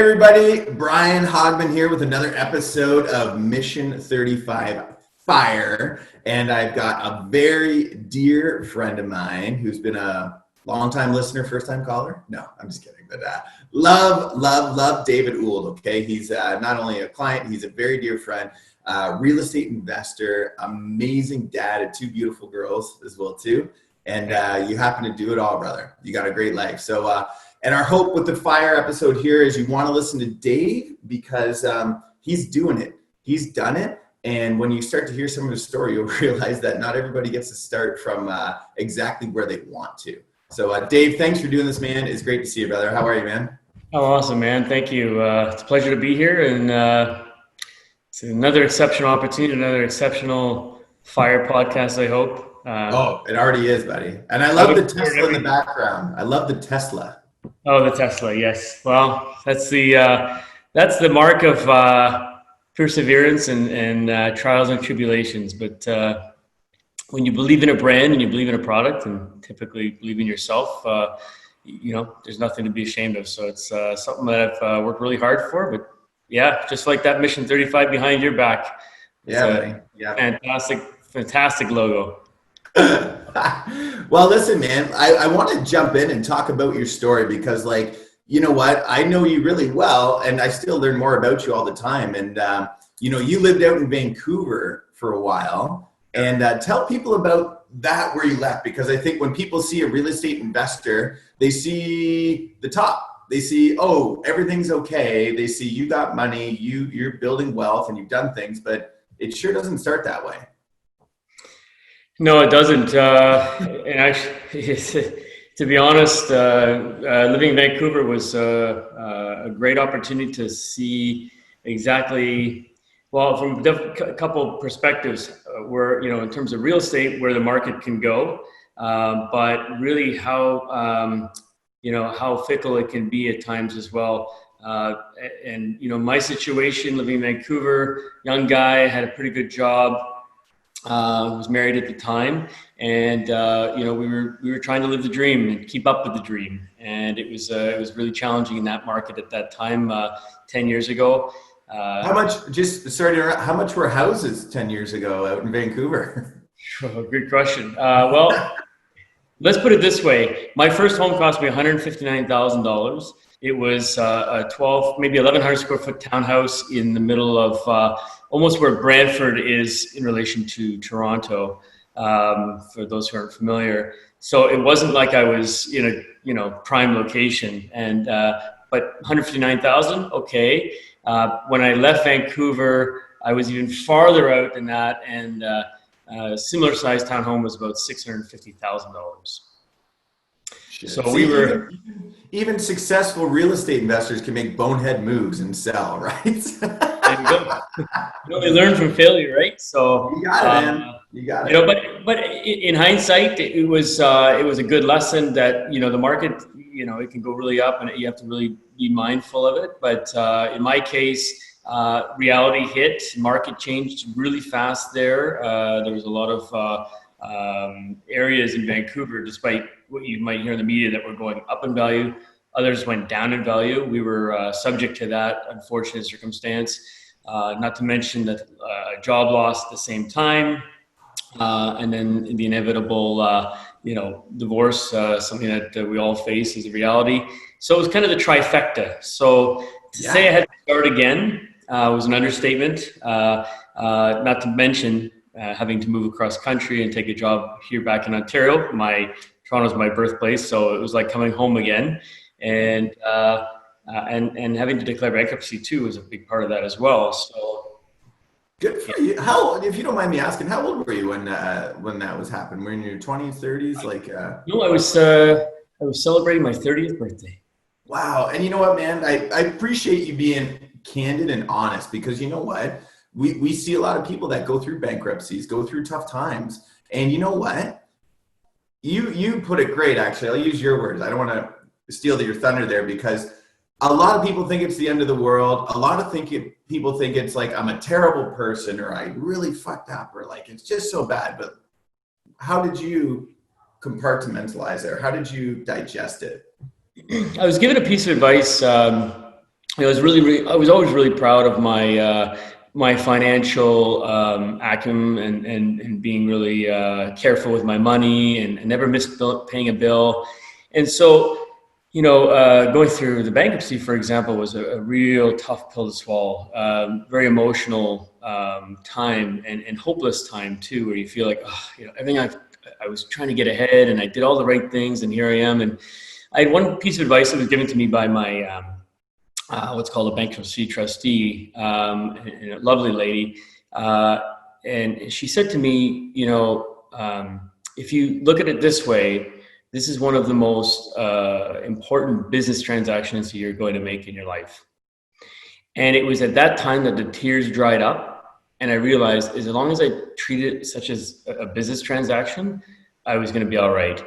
everybody, Brian Hogman here with another episode of Mission35 FIRE. And I've got a very dear friend of mine who's been a long-time listener, first-time caller. No, I'm just kidding. But love David Ould, okay? He's not only a client, he's a very dear friend, real estate investor, amazing dad of two beautiful girls as well, too. And you happen to do it all, brother. You got a great life. So, and our hope with the FIRE episode here is you want to listen to Dave because he's doing it. He's done it. And when you start to hear some of his story, you'll realize that not everybody gets to start from exactly where they want to. So, Dave, thanks for doing this, man. It's great to see you, brother. How are you, man? Oh, awesome, man. Thank you. It's a pleasure to be here. And it's another exceptional opportunity, another exceptional FIRE podcast, I hope. It already is, buddy. And I love the Tesla in the background. I love the Tesla. Oh, the Tesla, yes. Well, that's the mark of perseverance and trials and tribulations. But when you believe in a brand and you believe in a product, and typically believe in yourself, there's nothing to be ashamed of. So it's something that I've worked really hard for. But yeah, just like that Mission35 behind your back. Yeah. Fantastic logo. Well, listen, man, I want to jump in and talk about your story because, like, you know what? I know you really well, and I still learn more about you all the time. And, you lived out in Vancouver for a while. And tell people about that, where you left, because I think when people see a real estate investor, they see the top. They see, oh, everything's okay. They see you got money, you're building wealth, and you've done things, but it sure doesn't start that way. No, it doesn't. And actually, to be honest, living in Vancouver was a great opportunity to see exactly, well, from a couple perspectives, where, in terms of real estate, where the market can go, but really how fickle it can be at times as well. And my situation, living in Vancouver, young guy, had a pretty good job. Was married at the time, and we were trying to live the dream and keep up with the dream, and it was really challenging in that market at that time 10 years ago. How much were houses 10 years ago out in Vancouver? Oh, good question. Well, let's put it this way: my first home cost me $159,000. It was a 12, maybe 1,100 square foot townhouse in the middle of almost where Brantford is in relation to Toronto, for those who aren't familiar. So it wasn't like I was in a prime location. And but 159,000, okay. When I left Vancouver, I was even farther out than that, and a similar sized townhome was about $650,000. So we were. Even successful real estate investors can make bonehead moves and sell, right? They learn from failure, right? So you got it, man. You got it. But in hindsight, it was a good lesson that the market, it can go really up, and you have to really be mindful of it. But in my case, reality hit. Market changed really fast there. There was a lot of areas in Vancouver, despite what you might hear in the media, that were going up in value. Others went down in value. We were subject to that unfortunate circumstance. Not to mention that job loss at the same time, and then the inevitable, divorce, something that we all face is a reality. So it was kind of the trifecta. So to say I had to start again was an understatement. Not to mention having to move across country and take a job here back in Ontario. Toronto's my birthplace, so it was like coming home again. And having to declare bankruptcy too was a big part of that as well. So good for you. How, if you don't mind me asking, how old were you when that was happening? Were you in your 20s, 30s? No, I was celebrating my 30th birthday. Wow. And you know what, man? I appreciate you being candid and honest, because you know what? We see a lot of people that go through bankruptcies, go through tough times. And you know what? You put it great, actually. I'll use your words. I don't want to steal your thunder there, because a lot of people think it's the end of the world. A lot of people think it's like I'm a terrible person, or I really fucked up, or like it's just so bad. But how did you compartmentalize it? Or how did you digest it? I was given a piece of advice I was I was always really proud of my financial acumen and being really careful with my money and never missed paying a bill. And so, going through the bankruptcy, for example, was a real tough pill to swallow. Very emotional time and hopeless time too, where you feel like, oh, everything I was trying to get ahead and I did all the right things, and here I am. And I had one piece of advice that was given to me by my what's called a bankruptcy trustee, and a lovely lady. And she said to me, if you look at it this way, this is one of the most important business transactions you're going to make in your life. And it was at that time that the tears dried up. And I realized as long as I treat it such as a business transaction, I was going to be all right.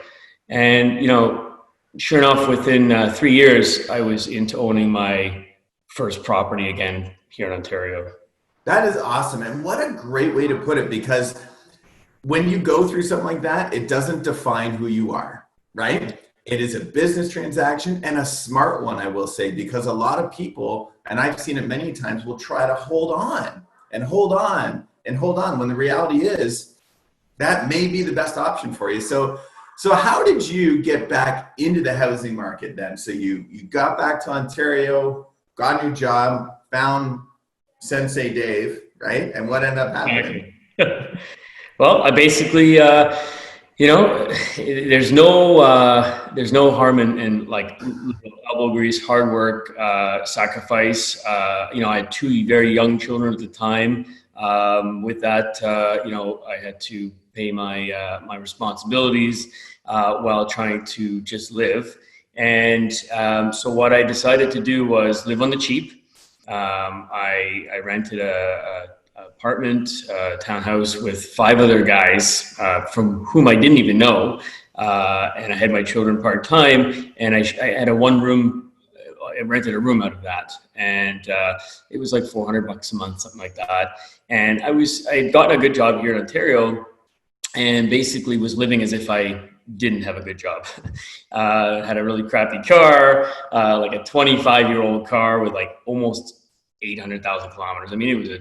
And, sure enough, within 3 years, I was into owning my first property again here in Ontario. That is awesome. And what a great way to put it, because when you go through something like that, it doesn't define who you are, right? It is a business transaction, and a smart one, I will say, because a lot of people, and I've seen it many times, will try to hold on and hold on and hold on when the reality is that may be the best option for you. So how did you get back into the housing market then? So you got back to Ontario, got a new job, found Sensei Dave, right? And what ended up happening? Well, I basically, there's no harm in like elbow grease, hard work, sacrifice. I had two very young children at the time. With that, I had to pay my responsibilities while trying to just live. And so what I decided to do was live on the cheap. I rented a apartment, townhouse with 5 other guys from whom I didn't even know. And I had my children part-time, and I had a one-room, I rented a room out of that. And it was like $400 a month, something like that. And I had gotten a good job here in Ontario, and basically was living as if I didn't have a good job. Had a really crappy car, like a 25-year-old car with like almost 800,000 kilometers. I mean, it was a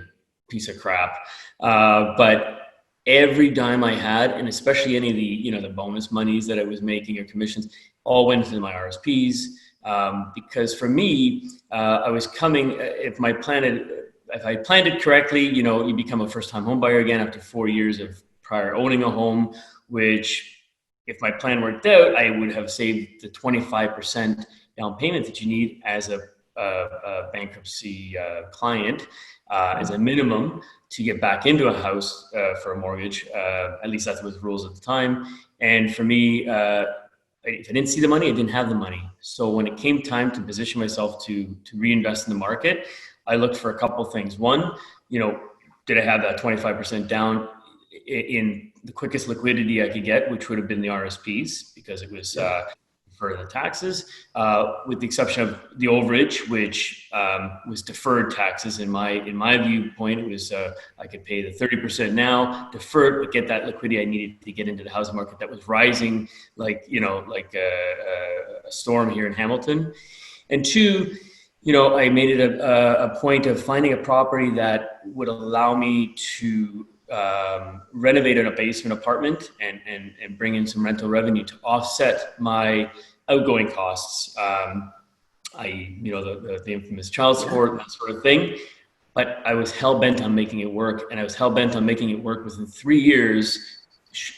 piece of crap. But every dime I had, and especially any of the, the bonus monies that I was making or commissions, all went into my RSPs. Because for me, I was coming, if I planned it correctly, you become a first-time home buyer again after 4 years of prior owning a home, which if my plan worked out, I would have saved the 25% down payment that you need as a bankruptcy client as a minimum to get back into a house for a mortgage. At least that was the rules at the time. And for me, if I didn't see the money, I didn't have the money. So when it came time to position myself to reinvest in the market, I looked for a couple things. One, did I have that 25% down in the quickest liquidity I could get, which would have been the RSPs, because it was for the taxes, with the exception of the overage, which was deferred taxes. In my viewpoint, it was I could pay the 30% now, deferred, but get that liquidity I needed to get into the housing market that was rising like a storm here in Hamilton. And two, I made it a point of finding a property that would allow me to renovate in a basement apartment and bring in some rental revenue to offset my outgoing costs, the infamous child support and that sort of thing. But I was hell bent on making it work, and I was hell bent on making it work within 3 years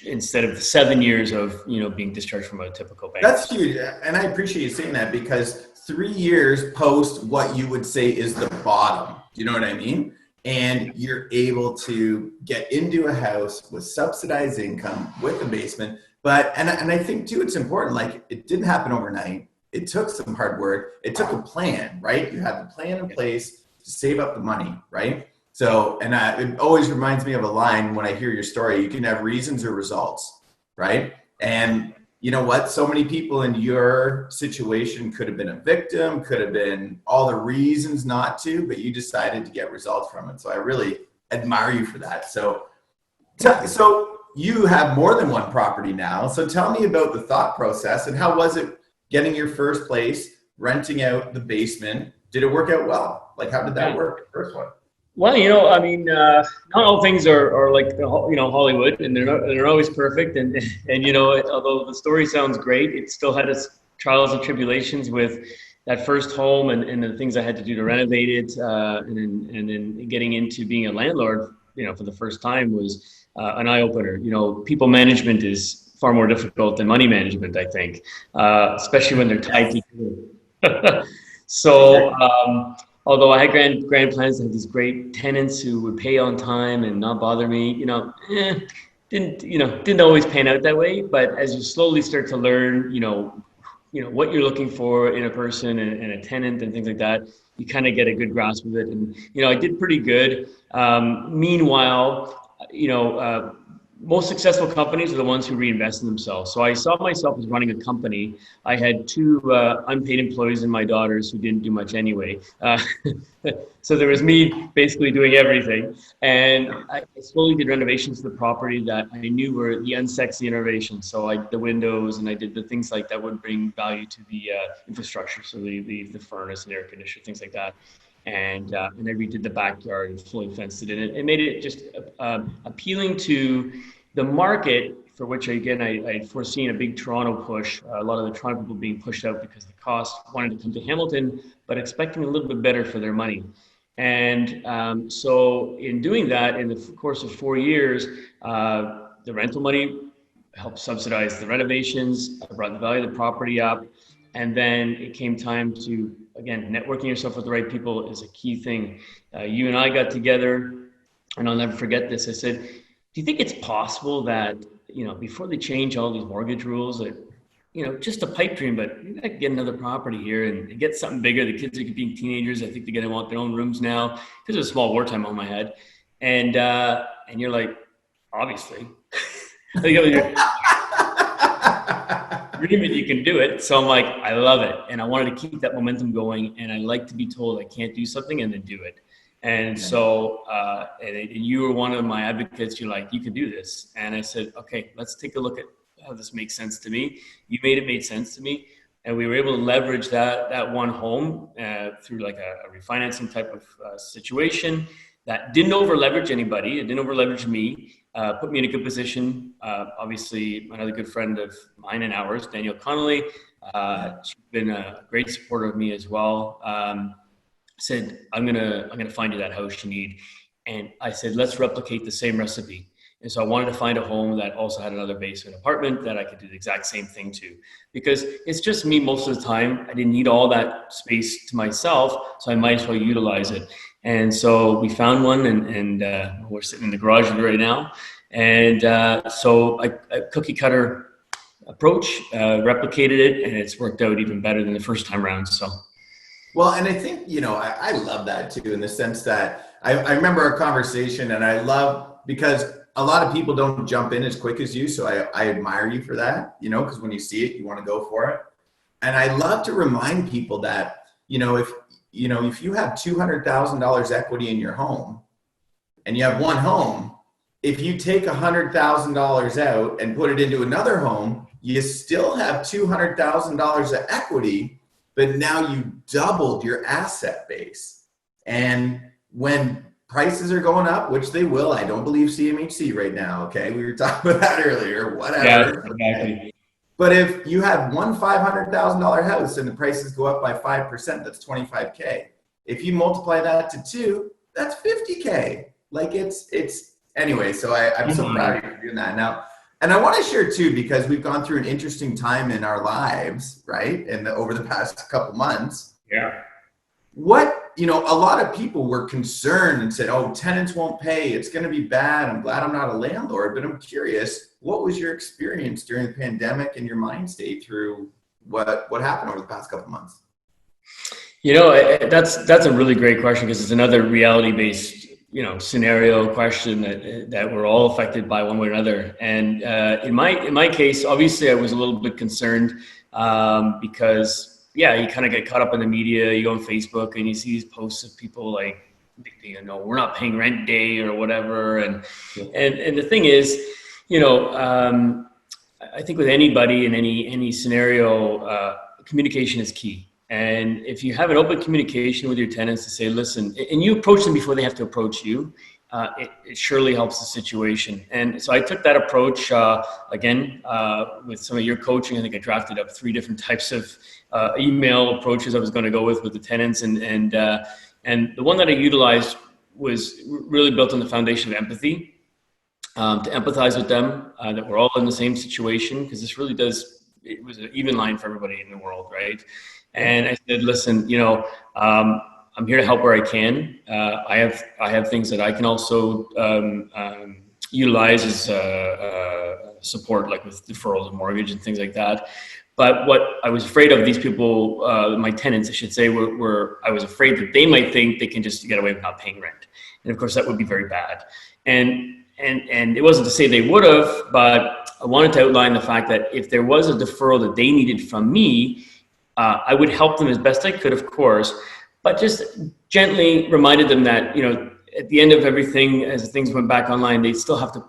instead of the 7 years of being discharged from a typical bank. That's huge, and I appreciate you saying that, because 3 years post what you would say is the bottom. Do you know what I mean? And you're able to get into a house with subsidized income with a basement. But, and I think too, it's important, like it didn't happen overnight. It took some hard work. It took a plan, right? You had the plan in place to save up the money, right? So, and it always reminds me of a line when I hear your story: you can have reasons or results, right? And you know what? So many people in your situation could have been a victim, could have been all the reasons not to, but you decided to get results from it. So I really admire you for that. So you have more than one property now. So tell me about the thought process, and how was it getting your first place, renting out the basement, did it work out well? Like, how did that Yeah. work, the first one? Well, I mean, not all things are like, Hollywood, and they're always perfect. And although the story sounds great, it still had its trials and tribulations with that first home and the things I had to do to renovate it, and then getting into being a landlord, for the first time was an eye opener. People management is far more difficult than money management, I think, especially when they're tied to each other. So, although I had grand plans to have these great tenants who would pay on time and not bother me, didn't always pan out that way. But as you slowly start to learn, what you're looking for in a person and a tenant and things like that, you kind of get a good grasp of it. And I did pretty good. Meanwhile, most successful companies are the ones who reinvest in themselves. So I saw myself as running a company. I had two unpaid employees and my daughters who didn't do much anyway. So there was me basically doing everything. And I slowly did renovations to the property that I knew were the unsexy renovations. So I did the windows and I did the things like that would bring value to the infrastructure. So the furnace and air conditioner, things like that. And I redid the backyard and fully fenced it in. It made it just appealing to the market, for which again I'd foreseen a big Toronto push. A lot of the Toronto people being pushed out because the cost wanted to come to Hamilton, but expecting a little bit better for their money. And so in doing that, in the course of 4 years, the rental money helped subsidize the renovations, brought the value of the property up. And then it came time to, again, networking yourself with the right people is a key thing. You and I got together, and I'll never forget this. I said, do you think it's possible that, before they change all these mortgage rules, that, just a pipe dream, but you gotta get another property here and get something bigger. The kids are being teenagers. I think they're gonna want their own rooms now, because it was a small wartime home I had. And you're like, obviously. Dreaming you can do it. So I'm like, I love it. And I wanted to keep that momentum going. And I like to be told I can't do something and then do it. And so, and you were one of my advocates. You're like, you can do this. And I said, okay, let's take a look at how this makes sense to me. You made sense to me. And we were able to leverage that one home through like a refinancing type of situation that didn't over leverage anybody. It didn't over leverage me. Put me in a good position. Obviously, another good friend of mine and ours, Danielle Connolly, she's been a great supporter of me as well. Said, I'm gonna find you that house you need. And I said, let's replicate the same recipe. And so I wanted to find a home that also had another basement apartment that I could do the exact same thing to, because it's just me most of the time. I didn't need all that space to myself, so I might as well utilize it. And so we found one, and we're sitting in the garage right now. And so I cookie cutter approach, replicated it, and it's worked out even better than the first time around. So. Well, and I think, I love that too, in the sense that I remember our conversation, and I love, because a lot of people don't jump in as quick as you. So I admire you for that, because when you see it, you want to go for it. And I love to remind people that, if you have $200,000 equity in your home and you have one home, if you take $100,000 out and put it into another home, you still have $200,000 of equity, but now you doubled your asset base. And when prices are going up, which they will, I don't believe CMHC right now. Okay. We were talking about that earlier, whatever. Yeah, exactly. But if you have one $500,000 house and the prices go up by 5%, that's $25K. If you multiply that to 2, that's $50K. Like it's anyway. So I'm so proud of you for doing that now. And I want to share too, because we've gone through an interesting time in our lives, right? And over the past couple months. Yeah. A lot of people were concerned and said, oh, tenants won't pay. It's going to be bad. I'm glad I'm not a landlord, but I'm curious, what was your experience during the pandemic and your mind state through what happened over the past couple months? That's a really great question, because it's another reality-based, scenario question that we're all affected by one way or another. And in my case, obviously I was a little bit concerned because you kind of get caught up in the media. You go on Facebook and you see these posts of people like, we're not paying rent day or whatever. And the thing is, I think with anybody in any scenario, communication is key. And if you have an open communication with your tenants to say, listen, and you approach them before they have to approach you, it surely helps the situation. And so I took that approach, with some of your coaching. I think I drafted up 3 different types of email approaches I was going to go with the tenants. And the one that I utilized was really built on the foundation of empathy, to empathize with them, that we're all in the same situation, because this really it was an even line for everybody in the world, right? And I said, listen, I'm here to help where I can. I have things that I can also utilize as support, like with deferrals of mortgage and things like that. But what I was afraid of, these people, my tenants, I should say, I was afraid that they might think they can just get away with not paying rent. And of course, that would be very bad. And it wasn't to say they would have, but I wanted to outline the fact that if there was a deferral that they needed from me, I would help them as best I could, of course, but just gently reminded them that, at the end of everything, as things went back online, they'd still have to,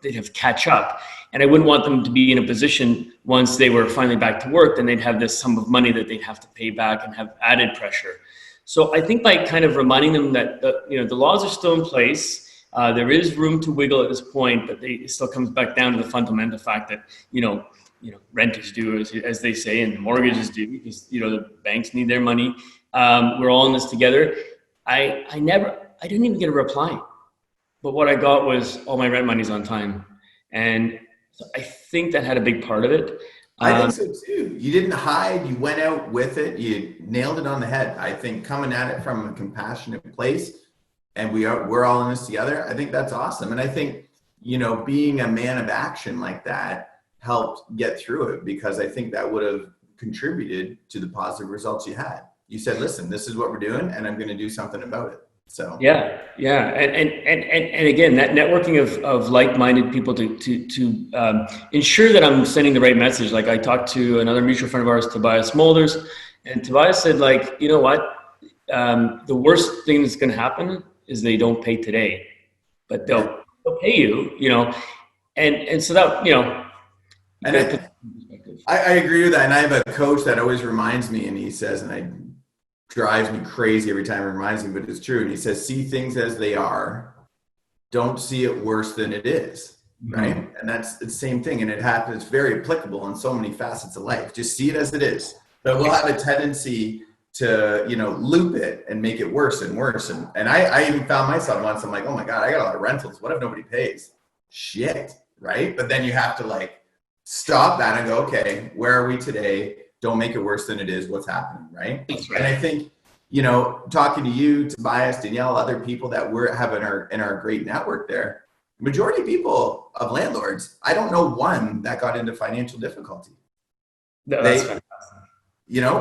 they'd have to catch up. And I wouldn't want them to be in a position once they were finally back to work, then they'd have this sum of money that they'd have to pay back and have added pressure. So I think by kind of reminding them that, the laws are still in place, there is room to wiggle at this point, but it still comes back down to the fundamental fact that, rent is due, as they say, and the mortgage is due because, the banks need their money. We're all in this together. I didn't even get a reply, but what I got was all my rent money's on time. And so I think that had a big part of it. I think so too. You didn't hide, you went out with it, you nailed it on the head. I think coming at it from a compassionate place, and we're all in this together, I think that's awesome. And I think, being a man of action like that helped get through it, because I think that would have contributed to the positive results you had. You said, listen, this is what we're doing and I'm going to do something about it. So yeah. And again, that networking of like-minded people to ensure that I'm sending the right message. Like I talked to another mutual friend of ours, Tobias Smolders, and Tobias said, like, you know what? The worst thing that's going to happen is they don't pay today, but they'll pay you, and so that, and I agree with that. And I have a coach that always reminds me, and he says, and it drives me crazy every time he reminds me, but it's true. And he says, see things as they are. Don't see it worse than it is. Right. Mm-hmm. And that's the same thing. And it happens. It's very applicable in so many facets of life. Just see it as it is. But we'll have a tendency to, loop it and make it worse and worse. And I even found myself once, I'm like, oh my God, I got a lot of rentals. What if nobody pays? Shit. Right. But then you have to stop that and go, okay, where are we today? Don't make it worse than it is. What's happening, right? That's right. And I think, talking to you, Tobias, Danielle, other people that we're having in our great network there, majority of people of landlords, I don't know one that got into financial difficulty. That's fantastic.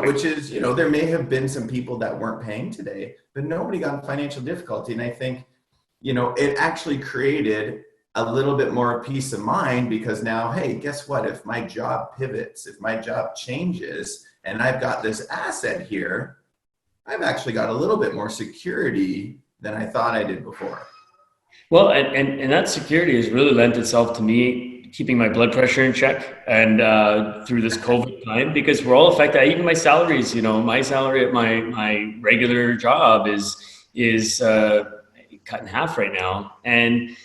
Which is, there may have been some people that weren't paying today, but nobody got in financial difficulty. And I think, it actually created a little bit more peace of mind, because now, hey, guess what? If my job pivots, if my job changes, and I've got this asset here, I've actually got a little bit more security than I thought I did before. Well, and that security has really lent itself to me keeping my blood pressure in check, and through this COVID time, because we're all affected. Even my salaries, my salary at my regular job is cut in half right now. And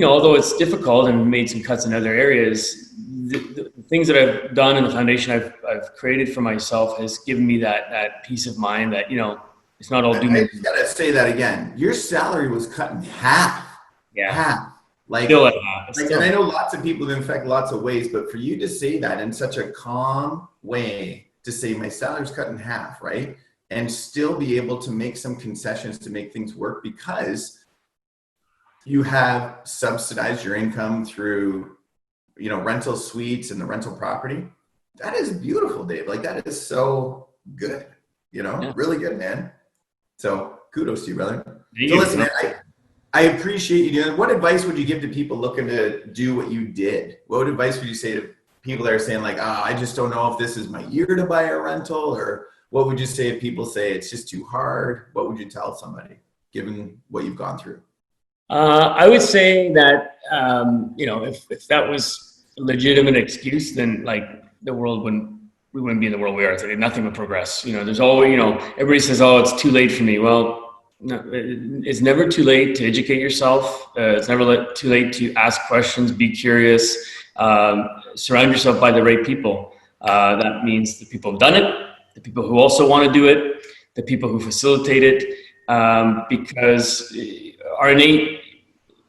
although it's difficult and made some cuts in other areas, the things that I've done and the foundation I've created for myself has given me that peace of mind that, it's not all doom. I just gotta say that again. Your salary was cut in half. Yeah. Half. Still at half. And I know lots of people in fact lots of ways, but for you to say that in such a calm way, to say my salary's cut in half, right? And still be able to make some concessions to make things work, because you have subsidized your income through, rental suites and the rental property. That is beautiful, Dave. That is so good, really good, man. So kudos to you, brother. So listen, I appreciate you doing it. What advice would you give to people looking to do what you did? What advice would you say to people that are saying I just don't know if this is my year to buy a rental? Or what would you say if people say it's just too hard? What would you tell somebody, given what you've gone through? I would say that, if that was a legitimate excuse, then the world wouldn't we wouldn't be in the world we are today. Nothing would progress. There's always, everybody says, oh, it's too late for me. Well, no, it's never too late to educate yourself. It's never too late to ask questions, be curious, surround yourself by the right people. That means the people who've done it, the people who also want to do it, the people who facilitate it, because our innate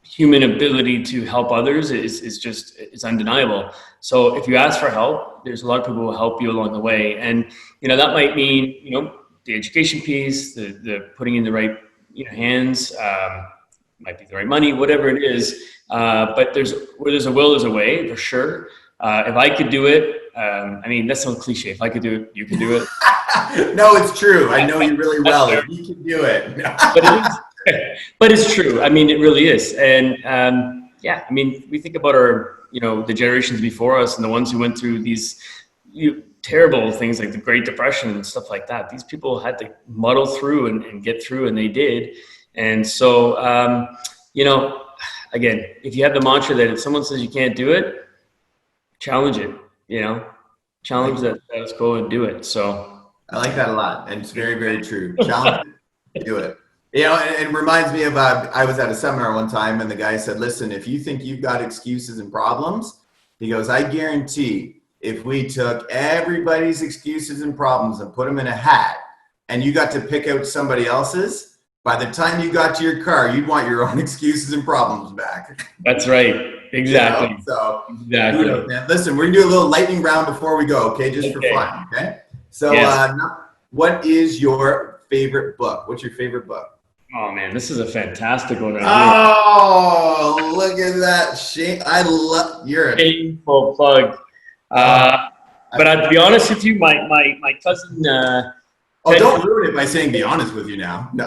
human ability to help others is undeniable. So if you ask for help, there's a lot of people who will help you along the way. And, that might mean, the education piece, the putting in the right, hands, might be the right money, whatever it is. But where there's a will, there's a way, for sure. If I could do it, that sounds cliche. If I could do it, you can do it. No, it's true. I know you really well. If you can do it. But it's true. It really is. And we think about our, the generations before us and the ones who went through these terrible things like the Great Depression and stuff like that. These people had to muddle through and get through, and they did. And so, again, if you have the mantra that if someone says you can't do it, challenge it, challenge that, let's go and do it. So I like that a lot. And it's very, very true. Challenge it, do it. And it reminds me of, I was at a seminar one time and the guy said, listen, if you think you've got excuses and problems, he goes, I guarantee if we took everybody's excuses and problems and put them in a hat and you got to pick out somebody else's, by the time you got to your car, you'd want your own excuses and problems back. That's right. Exactly. So, exactly. Man. Listen, we're going to do a little lightning round before we go, okay? Just for fun, okay? So yes. What is your favorite book? What's your favorite book? Oh, man, this is a fantastic one right here. Oh, look at that. You're a painful plug. But to be honest with you, my cousin... don't ruin it by saying be honest with you now. No.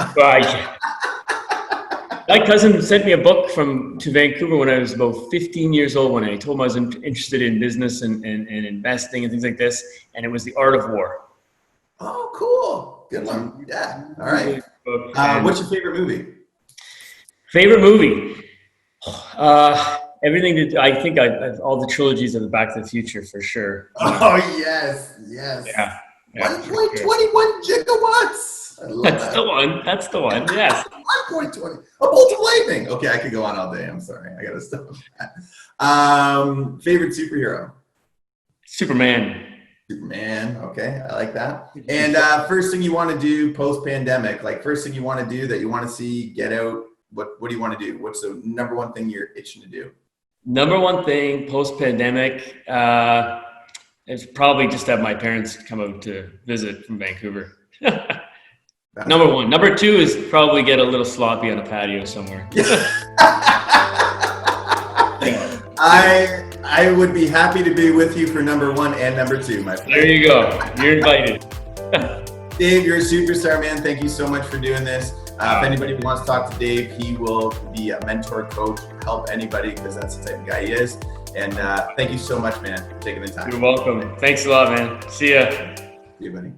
My cousin sent me a book to Vancouver when I was about 15 years old, when I told him I was interested in business and investing and things like this. And it was The Art of War. Oh, cool. Good one. Yeah. All right. What's your favorite movie? Favorite movie? Everything. I think all the trilogies of the Back to the Future for sure. Oh, yes. Yeah. 1.21 gigawatts. I love That's the one. Yes. 1.20. A bolt of lightning. Okay, I could go on all day. I'm sorry. I got to stop that. Favorite superhero? Superman. Okay, I like that. And first thing you want to do post-pandemic, like first thing you want to do that you want to see get out, what do you want to do? What's the number one thing you're itching to do? Number one thing post-pandemic is probably just have my parents come out to visit from Vancouver. Number one. Number two is probably get a little sloppy on a patio somewhere. I would be happy to be with you for number one and number two, my friend. There you go. You're invited. Dave, you're a superstar, man. Thank you so much for doing this. If anybody wants to talk to Dave, he will be a mentor, coach, help anybody, because that's the type of guy he is. And thank you so much, man, for taking the time. You're welcome. Thanks a lot, man. See ya. See you, buddy.